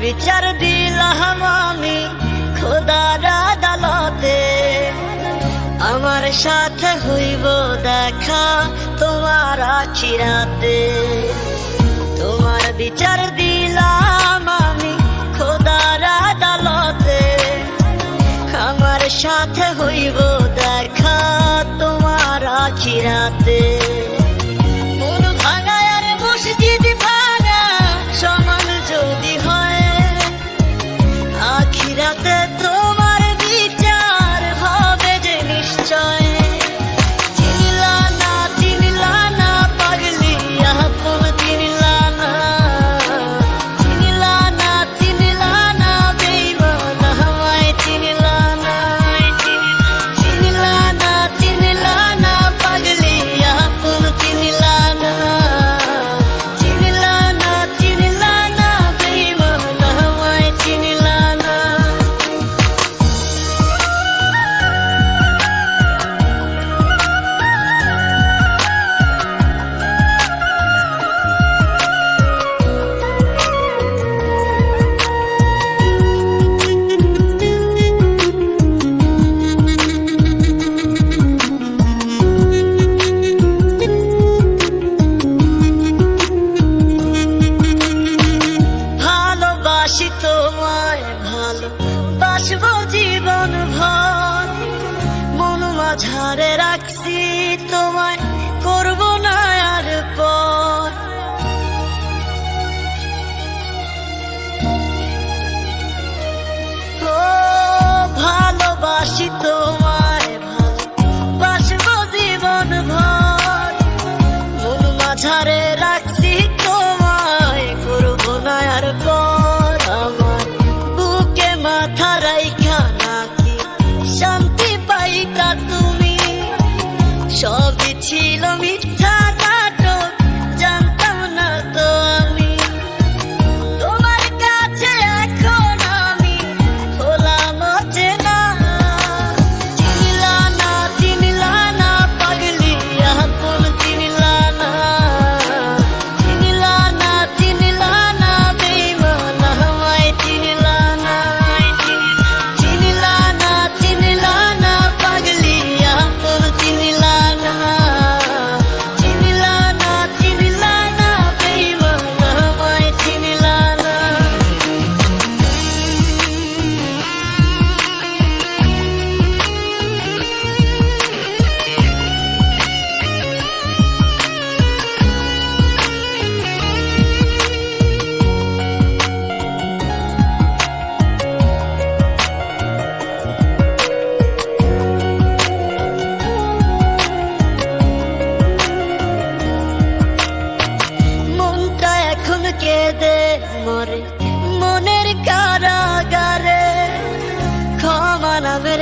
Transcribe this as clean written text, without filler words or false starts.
বিচার দিলাম আমি খোদার আদালতে। আমার সাথে হইব দেখা তোমার আখিরাতে। তোমার বিচার দিলাম আমি খোদার আদালতে। আমার সাথে হইব দেখা তোমার আখিরাতে। মন ভাঙা আর মসজিদ ভাঙা সমান যদি হয়, আখিরাতে তোমার বিচার হবে যে নিশ্চয়। চিনলা না পাগলি আপন চিনলা না। চিনলা না বেঈমান আমায় চিনলা না। চিনলা না পাগলি আপন চিনলা না। চিনলা না বেঈমান আমায় চিনলা না। ভালোবাসি তোমায় ভালোবাসবো জীবন ভর। মন মাঝারে রাখছি তোমায় করব না আর পর। ও ভালোবাসি তোমায় ভালোবাসবো জীবন ভর। মন মাঝারে রাখছি তোমায় করব না আর পর। আমার বুকে মাথা রাইখা নাকি শান্তি পাইতা তুমি। সবই ছিল মিথ্যা নাটক, জানতাম না তো আমি। তোমার কাছে এখন আমি হলাম অচেনা। চিনলা না পাগলি আপন চিনলা না। চিনলা না বেঈমান আমায় চিনলা না। চিনলা না পাগলি আপন চিনলা না। চিনলা না বেঈমান আমায় চিনলা না। মনটা এখন কেঁদে মরে মনের কারাগারে। ক্ষমা নামের